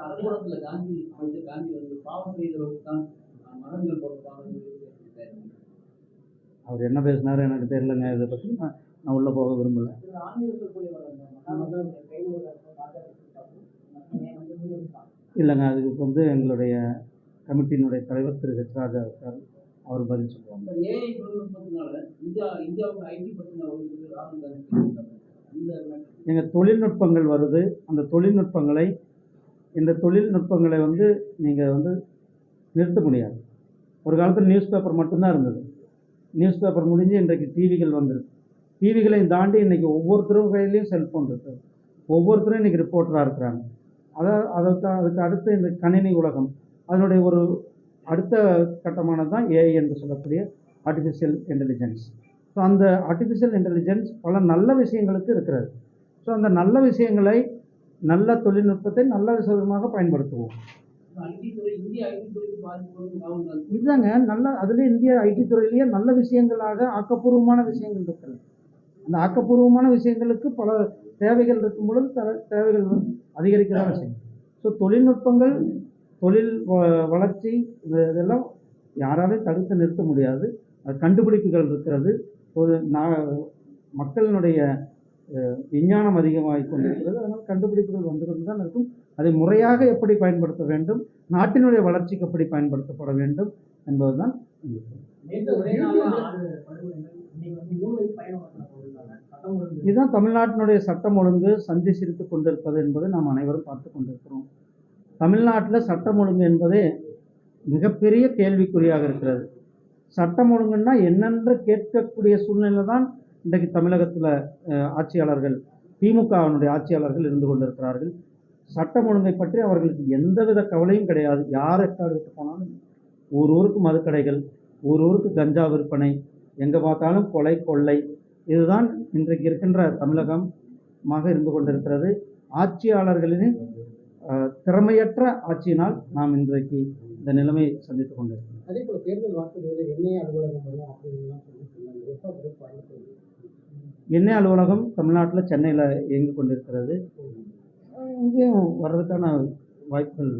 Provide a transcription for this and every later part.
அரக்கோணத்துல காந்தி அமைச்சர் காந்தி வந்து பாவம் செய்தவர்களுக்கு தான் மரங்கள் போடுறாங்க. அவர் என்ன பேசினாரு எனக்கு தெரியலங்க. இதை பற்றி நான் உள்ளே போக விரும்பல. இல்லைங்க, அதுக்கு வந்து எங்களுடைய கமிட்டியினுடைய தலைவர் திரு ஹெச் ராஜா இருக்கார், அவர் பதில் சொல்லுவாங்க. ஏஐ தொழில்நுட்பத்தினால இந்தியாவுக்கு ஐடி பற்றின எங்கள் தொழில்நுட்பங்கள் வருது. அந்த தொழில்நுட்பங்களை வந்து நீங்கள் வந்து நிறுத்த முடியாது. ஒரு காலத்தில் நியூஸ் பேப்பர் மட்டும்தான் இருந்தது. நியூஸ் பேப்பர் முடிஞ்சு இன்றைக்கு டிவிகள் வந்துருக்கு. டிவிகளையும் தாண்டி இன்றைக்கி ஒவ்வொருத்தரும் கையிலையும் செல்ஃபோன் இருக்குது. ஒவ்வொருத்தரும் இன்றைக்கி ரிப்போர்ட்டராக இருக்கிறாங்க. அதுக்கு அடுத்து இந்த கணினி உலகம், அதனுடைய ஒரு அடுத்த கட்டமானது தான் ஏஐ என்று சொல்லக்கூடிய ஆர்டிஃபிஷியல் இன்டெலிஜென்ஸ். ஸோ அந்த ஆர்டிஃபிஷியல் இன்டெலிஜென்ஸ் பல நல்ல விஷயங்களுக்கு இருக்கிறது. ஸோ அந்த நல்ல விஷயங்களை, நல்ல தொழில்நுட்பத்தை நல்ல விதமாக பயன்படுத்துவோம். இதுதாங்க நல்ல, அதுலேயே இந்திய ஐடி துறையிலேயே நல்ல விஷயங்களாக ஆக்கப்பூர்வமான விஷயங்கள் இருக்கிறது. அந்த ஆக்கப்பூர்வமான விஷயங்களுக்கு பல தேவைகள் இருக்கும் பொழுது தேவைகள் அதிகரிக்கிறதா விஷயம். ஸோ தொழில்நுட்பங்கள், தொழில் வளர்ச்சி, இதெல்லாம் யாராலையும் தடுத்து நிறுத்த முடியாது. கண்டுபிடிப்புகள் இருக்கிறது. ஒரு மக்களினுடைய விஞ்ஞானம் அதிகமாகிக் கொண்டிருக்கிறது. அதனால் கண்டுபிடிப்புகள் வந்து கொண்டு தான் இருக்கும். அதை முறையாக எப்படி பயன்படுத்த வேண்டும், நாட்டினுடைய வளர்ச்சிக்கு எப்படி பயன்படுத்தப்பட வேண்டும் என்பதுதான். இதுதான் தமிழ்நாட்டினுடைய சட்டம் ஒழுங்கு சந்தி சிரித்து கொண்டிருப்பது என்பது நாம் அனைவரும் பார்த்து கொண்டிருக்கிறோம். தமிழ்நாட்டில் சட்டம் ஒழுங்கு என்பதே மிகப்பெரிய கேள்விக்குறியாக இருக்கிறது. சட்டம் ஒழுங்குன்னா என்னென்று கேட்கக்கூடிய சூழ்நிலை தான் இன்றைக்கு தமிழகத்தில் ஆட்சியாளர்கள், திமுகவினுடைய ஆட்சியாளர்கள் இருந்து கொண்டிருக்கிறார்கள். சட்டம் ஒழுங்கை பற்றி அவர்களுக்கு எந்தவித கவலையும் கிடையாது. யார் எட்டாடுகிட்டு போனாலும் ஒரு ஊருக்கு மதுக்கடைகள், ஒரு ஊருக்கு கஞ்சா விற்பனை, எங்கே பார்த்தாலும் கொலை கொள்ளை, இதுதான் இன்றைக்கு இருக்கின்ற தமிழகமாக இருந்து கொண்டிருக்கிறது. ஆட்சியாளர்களின் திறமையற்ற ஆட்சியினால் நாம் இன்றைக்கு இந்த நிலைமையை சந்தித்துக் கொண்டிருக்கிறோம். அதே போல தேர்தல் வாக்குறுதிகளில் எண்ணெய் அலுவலகம் வரும் அப்படின்லாம் எண்ணெய் அலுவலகம் தமிழ்நாட்டில் சென்னையில் இயங்கி கொண்டிருக்கிறது. இங்கேயும் வர்றதுக்கான வாய்ப்புகள்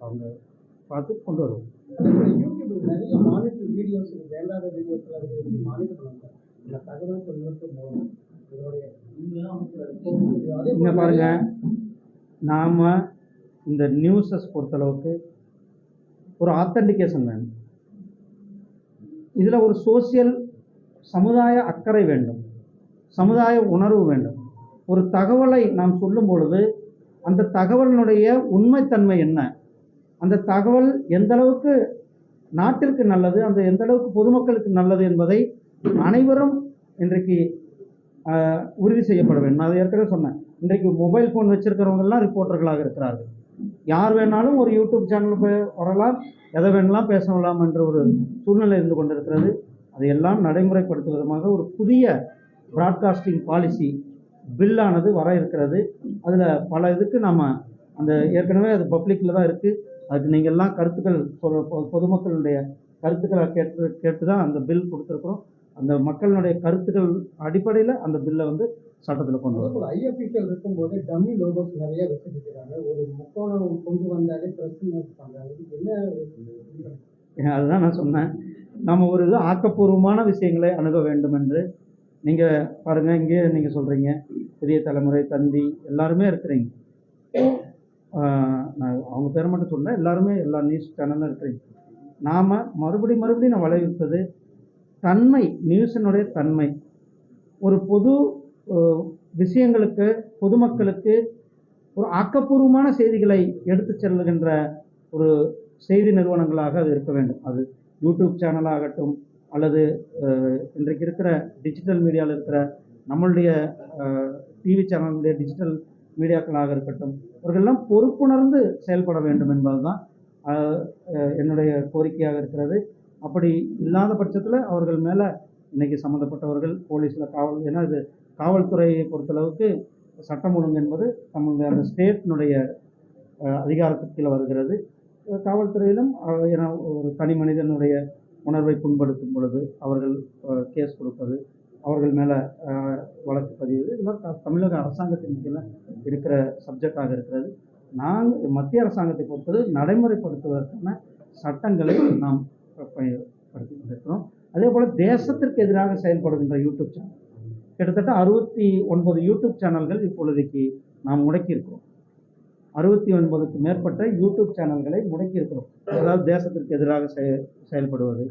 அவங்க பார்த்து கொண்டு வருவோம். யூடியூப்ல நிறைய மானிட்டர் வீடியோஸ், வேண்டாத வீடியோஸ் எல்லாம் மானிட்டர் பண்ணுவாங்க. இந்த தகவல் தொழில்நுட்பம் மூலம் இங்கே பாருங்க, நாம் இந்த நியூஸஸ் பொறுத்தளவுக்கு ஒரு ஆத்தன்டிகேஷன் வேணும். இதில் ஒரு சோசியல் சமுதாய அக்கறை வேண்டும், சமுதாய உணர்வு வேண்டும். ஒரு தகவலை நாம் சொல்லும் பொழுது அந்த தகவலினுடைய உண்மைத்தன்மை என்ன, அந்த தகவல் எந்த அளவுக்கு நாட்டிற்கு நல்லது, அந்த எந்த அளவுக்கு பொதுமக்களுக்கு நல்லது என்பதை அனைவரும் இன்றைக்கு உறுதி செய்யப்பட வேண்டும். நான் ஏற்கனவே சொன்னேன், இன்றைக்கு மொபைல் ஃபோன் வச்சிருக்கிறவங்கெல்லாம் ரிப்போர்ட்டர்களாக இருக்கிறார்கள். யார் வேணாலும் ஒரு யூடியூப் சேனலுக்கு வரலாம், எதை வேணாலும் பேசலாம் என்ற ஒரு சூழ்நிலை இருந்து கொண்டிருக்கிறது. அதையெல்லாம் நடைமுறைப்படுத்தும் விதமாக ஒரு புதிய ப்ராட்காஸ்டிங் பாலிசி பில்லானது வர இருக்கிறது. அதில் பல இதுக்கு நம்ம அந்த ஏற்கனவே அது பப்ளிக்கில் தான் இருக்குது. அதுக்கு நீங்கள் எல்லாம் கருத்துக்கள் பொதுமக்களுடைய கருத்துக்களை கேட்டு தான் அந்த பில் கொடுத்துருக்குறோம். அந்த மக்களுடைய கருத்துக்கள் அடிப்படையில் அந்த பில்லை வந்து சட்டத்தில் கொண்டு வரும். ஐஎஃப்எஸ்எல் இருக்கும்போது டம்மி லோகோஸ் நிறைய வச்சுருக்கிறாங்க. ஒரு முக்கோணம் கொண்டு வந்தாலே பிரச்சனை பண்ணுறாங்க. அதுதான் நான் சொன்னேன், நம்ம ஒரு இது ஆக்கப்பூர்வமான விஷயங்களை அணுக வேண்டும் என்று. நீங்கள் பாருங்கள், இங்கே நீங்கள் சொல்கிறீங்க புதிய தலைமுறை, தந்தி எல்லாருமே இருக்கிறீங்க. நான் அவங்க பேரை மட்டும் சொன்னேன், எல்லாருமே எல்லா நியூஸ் சேனலும் இருக்கிறீங்க. நாம் மறுபடியும் நான் வலியுறுத்தது தன்மை, நியூஸினுடைய தன்மை. ஒரு பொது விஷயங்களுக்கு, பொதுமக்களுக்கு ஒரு ஆக்கப்பூர்வமான செய்திகளை எடுத்து செல்கின்ற ஒரு செய்தி நிறுவனங்களாக அது இருக்க வேண்டும். அது யூடியூப் சேனலாகட்டும், அல்லது இன்றைக்கு இருக்கிற டிஜிட்டல் மீடியாவில் இருக்கிற நம்மளுடைய டிவி சேனலுடைய டிஜிட்டல் மீடியாக்களாக இருக்கட்டும், அவர்களெல்லாம் பொறுப்புணர்ந்து செயல்பட வேண்டும் என்பது தான் என்னுடைய கோரிக்கையாக இருக்கிறது. அப்படி இல்லாத பட்சத்தில் அவர்கள் மேலே இன்றைக்கி சம்மந்தப்பட்டவர்கள் போலீஸில் ஏன்னா இது காவல்துறையை பொறுத்தளவுக்கு சட்டம் ஒழுங்கு என்பது நம்மளுடைய அந்த ஸ்டேட்டினுடைய அதிகாரத்துக்கு கீழே வருகிறது. காவல்துறையிலும் ஒரு தனி மனிதனுடைய உணர்வை புண்படுத்தும் பொழுது அவர்கள் கேஸ் கொடுப்பது, அவர்கள் மேலே வழக்கு பதிவு, இதெல்லாம் தமிழக அரசாங்கத்தின் கீழே இருக்கிற சப்ஜெக்டாக இருக்கிறது. நாங்கள் மத்திய அரசாங்கத்தை பொறுத்தது நடைமுறைப்படுத்துவதற்கான சட்டங்களை நாம் பயன்படுத்தி கொண்டிருக்கிறோம். அதே போல் தேசத்திற்கு எதிராக செயல்படுகின்ற யூடியூப் சேனல் கிட்டத்தட்ட 69 யூடியூப் சேனல்கள் இப்பொழுதைக்கு நாம் முடக்கியிருக்கிறோம். 69க்கு மேற்பட்ட யூடியூப் சேனல்களை முடக்கியிருக்கிறோம். அதாவது தேசத்திற்கு எதிராக செயல்படுவது,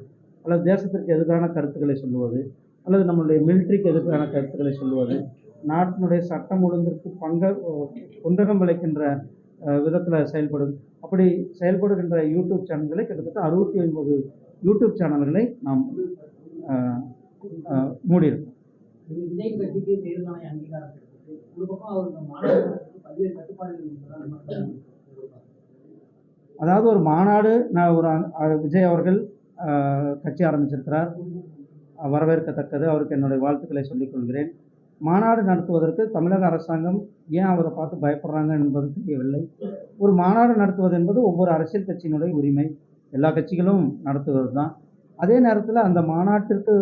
அல்லது தேசத்திற்கு எதிரான கருத்துக்களை சொல்லுவது, அல்லது நம்மளுடைய மிலிட்ரிக்கு எதிரான கருத்துக்களை சொல்லுவது, நாட்டினுடைய சட்டம் ஒழுங்கிற்கு குந்தகம் விளைக்கின்ற விதத்தில் அப்படி செயல்படுகின்ற யூடியூப் சேனல்களை கிட்டத்தட்ட 69 யூடியூப் சேனல்களை நாம் மூடியிருக்கோம். விஜய் கட்சிக்கு தேர்தல் ஆணைய அங்கீகாரம் கிடைத்தது. ஒரு பக்கம் அவருக்கு மாநாடுகளுக்கு பல்வேறு கட்டுப்பாடுகள். அதாவது ஒரு மாநாடு விஜய் அவர்கள் கட்சி ஆரம்பிச்சிருக்கிறார், வரவேற்கத்தக்கது. அவருக்கு என்னுடைய வாழ்த்துக்களை சொல்லிக் கொள்கிறேன். மாநாடு நடத்துவதற்கு தமிழக அரசாங்கம் ஏன் அவரை பார்த்து பயப்படுறாங்க என்பது தெரியவில்லை. ஒரு மாநாடு நடத்துவது என்பது ஒவ்வொரு அரசியல் கட்சியினுடைய உரிமை, எல்லா கட்சிகளும் நடத்துவது தான். அதே நேரத்தில் அந்த மாநாட்டிற்கு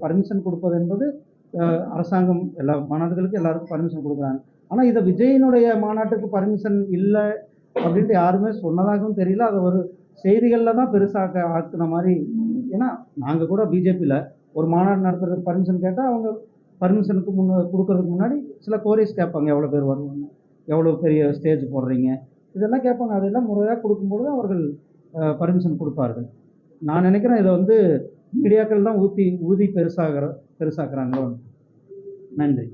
பர்மிஷன் கொடுப்பது என்பது அரசாங்கம் எல்லா மாநாடுகளுக்கும் எல்லாருக்கும் பர்மிஷன் கொடுக்குறாங்க. ஆனால் இதை விஜயினுடைய மாநாட்டுக்கு பர்மிஷன் இல்லை அப்படின்ட்டு யாருமே சொன்னதாகவும் தெரியல. அதை ஒரு செய்திகளில் தான் பெருசாக ஆக்குன மாதிரி. ஏன்னா நாங்கள் கூட பிஜேபியில் ஒரு மாநாடு நடத்துறதுக்கு பர்மிஷன் கேட்டால் அவங்க பர்மிஷனுக்கு கொடுக்கறதுக்கு முன்னாடி சில கோரிஸ் கேட்பாங்க, எவ்வளோ பேர் வருவாங்க, எவ்வளோ பெரிய ஸ்டேஜ் போடுறீங்க, இதெல்லாம் கேட்பாங்க. அதெல்லாம் முறையாக கொடுக்கும்பொழுது அவர்கள் பர்மிஷன் கொடுப்பார்கள். நான் நினைக்கிறேன் இதை மீடியாக்கள் தான் ஊதி பெருசாக்குறாங்க. நன்றி.